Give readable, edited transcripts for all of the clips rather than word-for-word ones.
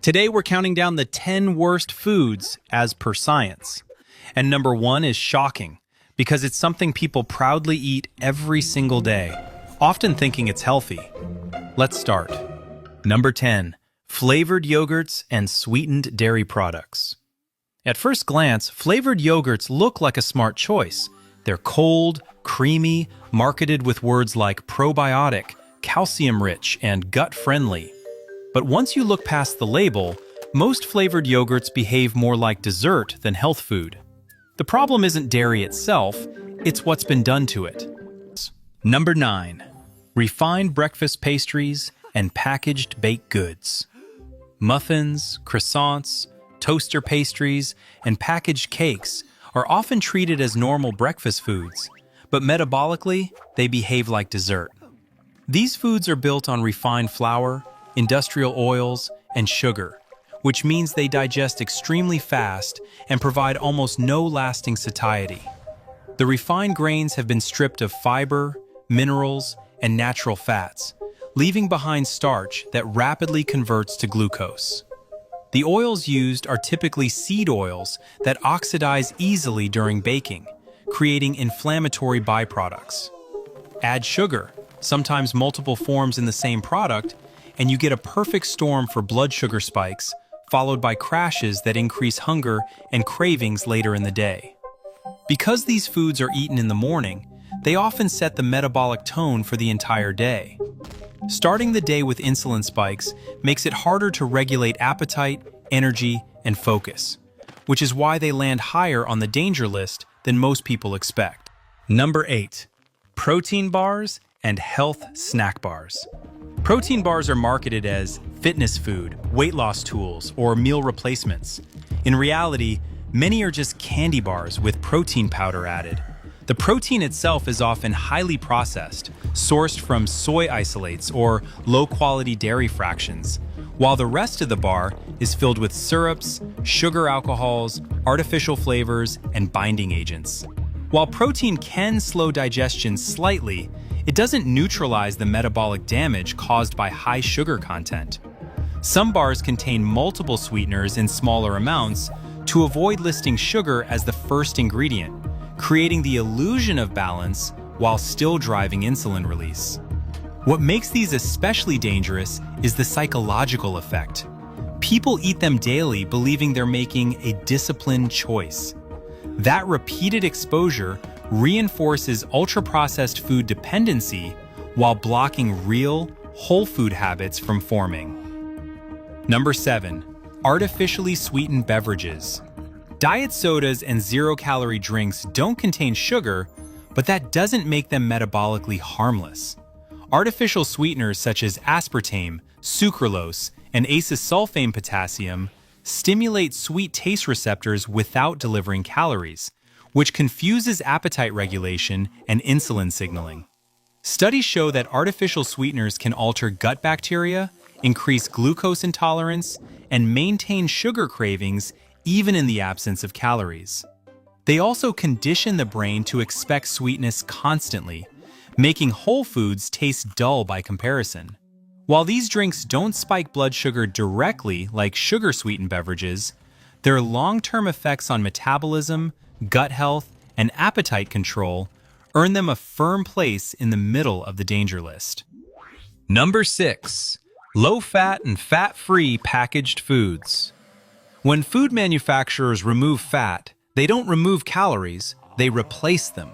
Today we're counting down the 10 worst foods as per science. And number 1 is shocking, because it's something people proudly eat every single day, often thinking it's healthy. Let's start. Number 10. Flavored yogurts and sweetened dairy products. At first glance, flavored yogurts look like a smart choice. They're cold, creamy, marketed with words like probiotic, calcium-rich, and gut-friendly. But once you look past the label, most flavored yogurts behave more like dessert than health food. The problem isn't dairy itself, it's what's been done to it. Number 9. Refined breakfast pastries and packaged baked goods. Muffins, croissants, toaster pastries, and packaged cakes are often treated as normal breakfast foods, but metabolically, they behave like dessert. These foods are built on refined flour, industrial oils, and sugar, which means they digest extremely fast and provide almost no lasting satiety. The refined grains have been stripped of fiber, minerals, and natural fats, leaving behind starch that rapidly converts to glucose. The oils used are typically seed oils that oxidize easily during baking, creating inflammatory byproducts. Add sugar, sometimes multiple forms in the same product, and you get a perfect storm for blood sugar spikes, followed by crashes that increase hunger and cravings later in the day. Because these foods are eaten in the morning, they often set the metabolic tone for the entire day. Starting the day with insulin spikes makes it harder to regulate appetite, energy, and focus, which is why they land higher on the danger list than most people expect. Number 8. Protein bars and health snack bars. Protein bars are marketed as fitness food, weight loss tools, or meal replacements. In reality, many are just candy bars with protein powder added. The protein itself is often highly processed, sourced from soy isolates or low-quality dairy fractions, while the rest of the bar is filled with syrups, sugar alcohols, artificial flavors, and binding agents. While protein can slow digestion slightly, it doesn't neutralize the metabolic damage caused by high sugar content. Some bars contain multiple sweeteners in smaller amounts to avoid listing sugar as the first ingredient, creating the illusion of balance while still driving insulin release. What makes these especially dangerous is the psychological effect. People eat them daily believing they're making a disciplined choice. That repeated exposure reinforces ultra-processed food dependency while blocking real, whole food habits from forming. Number 7. Artificially sweetened beverages. Diet sodas and zero-calorie drinks don't contain sugar, but that doesn't make them metabolically harmless. Artificial sweeteners such as aspartame, sucralose, and acesulfame potassium stimulate sweet taste receptors without delivering calories, which confuses appetite regulation and insulin signaling. Studies show that artificial sweeteners can alter gut bacteria, increase glucose intolerance, and maintain sugar cravings even in the absence of calories. They also condition the brain to expect sweetness constantly, making whole foods taste dull by comparison. While these drinks don't spike blood sugar directly like sugar-sweetened beverages, their long-term effects on metabolism, gut health, and appetite control earn them a firm place in the middle of the danger list. Number 6. Low-fat and fat-free packaged foods. When food manufacturers remove fat, they don't remove calories, they replace them.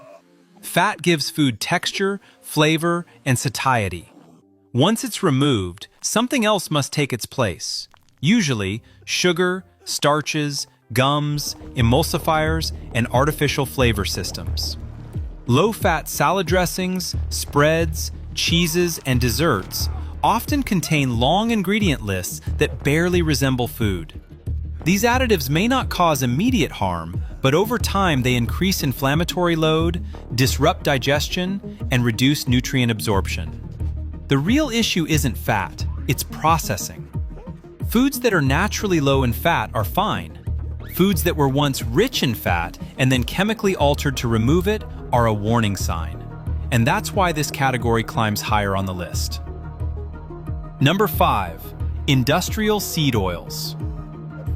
Fat gives food texture, flavor, and satiety. Once it's removed, something else must take its place. Usually, sugar, starches, gums, emulsifiers, and artificial flavor systems. Low-fat salad dressings, spreads, cheeses, and desserts often contain long ingredient lists that barely resemble food. These additives may not cause immediate harm, but over time they increase inflammatory load, disrupt digestion, and reduce nutrient absorption. The real issue isn't fat, it's processing. Foods that are naturally low in fat are fine. Foods that were once rich in fat and then chemically altered to remove it are a warning sign. And that's why this category climbs higher on the list. Number 5. Industrial seed oils.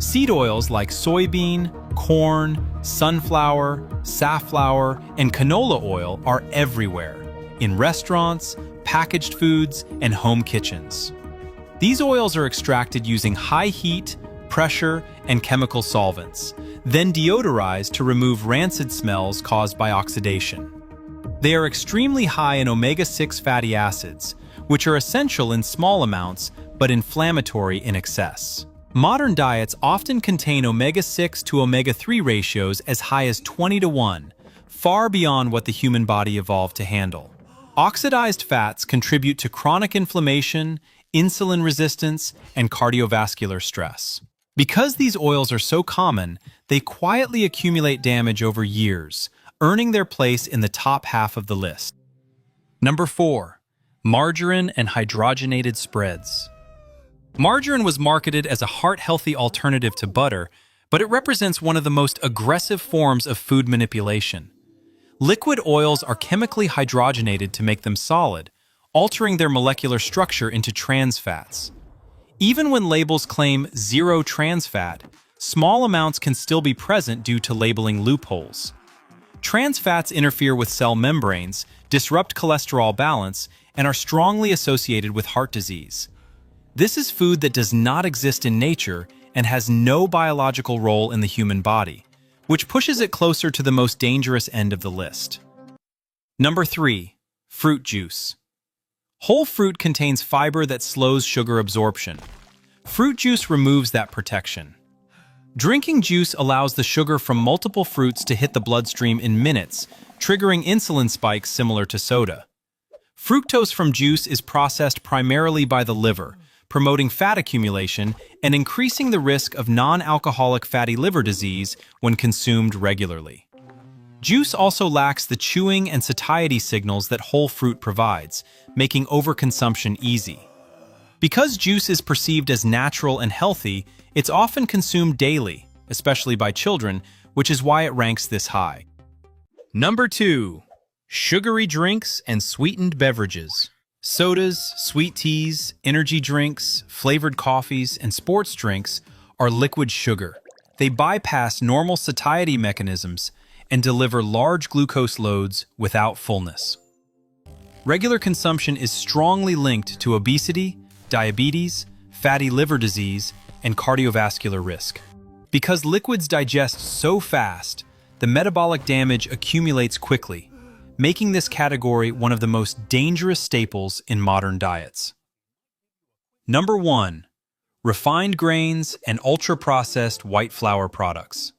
Seed oils like soybean, corn, sunflower, safflower, and canola oil are everywhere, in restaurants, packaged foods, and home kitchens. These oils are extracted using high heat, pressure, and chemical solvents, then deodorized to remove rancid smells caused by oxidation. They are extremely high in omega-6 fatty acids, which are essential in small amounts but inflammatory in excess. Modern diets often contain omega-6 to omega-3 ratios as high as 20:1, far beyond what the human body evolved to handle. Oxidized fats contribute to chronic inflammation, insulin resistance, and cardiovascular stress. Because these oils are so common, they quietly accumulate damage over years, earning their place in the top half of the list. Number 4. Margarine and hydrogenated spreads. Margarine was marketed as a heart-healthy alternative to butter, but it represents one of the most aggressive forms of food manipulation. Liquid oils are chemically hydrogenated to make them solid, altering their molecular structure into trans fats. Even when labels claim zero trans fat, small amounts can still be present due to labeling loopholes. Trans fats interfere with cell membranes, disrupt cholesterol balance, and are strongly associated with heart disease. This is food that does not exist in nature and has no biological role in the human body, which pushes it closer to the most dangerous end of the list. Number 3. Fruit juice. Whole fruit contains fiber that slows sugar absorption. Fruit juice removes that protection. Drinking juice allows the sugar from multiple fruits to hit the bloodstream in minutes, triggering insulin spikes similar to soda. Fructose from juice is processed primarily by the liver, promoting fat accumulation and increasing the risk of non-alcoholic fatty liver disease when consumed regularly. Juice also lacks the chewing and satiety signals that whole fruit provides, making overconsumption easy. Because juice is perceived as natural and healthy, it's often consumed daily, especially by children, which is why it ranks this high. Number 2. Sugary drinks and sweetened beverages. Sodas, sweet teas, energy drinks, flavored coffees, and sports drinks are liquid sugar. They bypass normal satiety mechanisms and deliver large glucose loads without fullness. Regular consumption is strongly linked to obesity, diabetes, fatty liver disease, and cardiovascular risk. Because liquids digest so fast, the metabolic damage accumulates quickly, making this category one of the most dangerous staples in modern diets. Number 1. Refined grains and ultra-processed white flour products.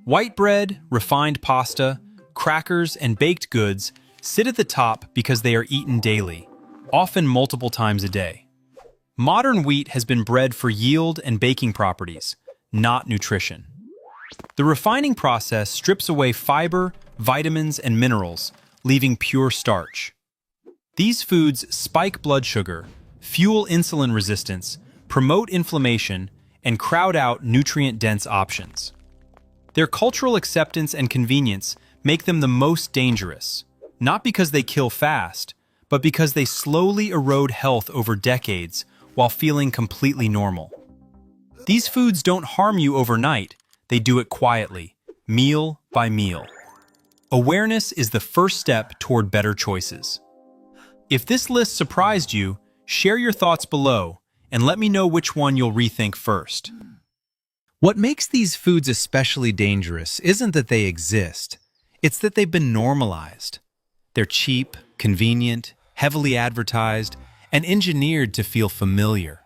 White bread, refined pasta, crackers, and baked goods sit at the top because they are eaten daily, often multiple times a day. Modern wheat has been bred for yield and baking properties, not nutrition. The refining process strips away fiber, vitamins, and minerals, leaving pure starch. These foods spike blood sugar, fuel insulin resistance, promote inflammation, and crowd out nutrient-dense options. Their cultural acceptance and convenience make them the most dangerous, not because they kill fast, but because they slowly erode health over decades while feeling completely normal. These foods don't harm you overnight, they do it quietly, meal by meal. Awareness is the first step toward better choices. If this list surprised you, share your thoughts below and let me know which one you'll rethink first. What makes these foods especially dangerous isn't that they exist, it's that they've been normalized. They're cheap, convenient, heavily advertised, and engineered to feel familiar.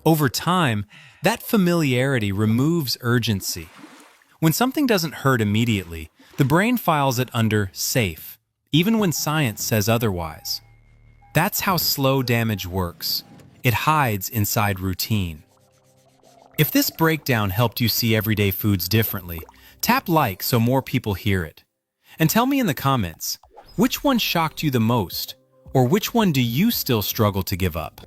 Over time, that familiarity removes urgency. When something doesn't hurt immediately, the brain files it under safe, even when science says otherwise. That's how slow damage works. It hides inside routine. If this breakdown helped you see everyday foods differently, tap like so more people hear it. And tell me in the comments, which one shocked you the most? Or which one do you still struggle to give up?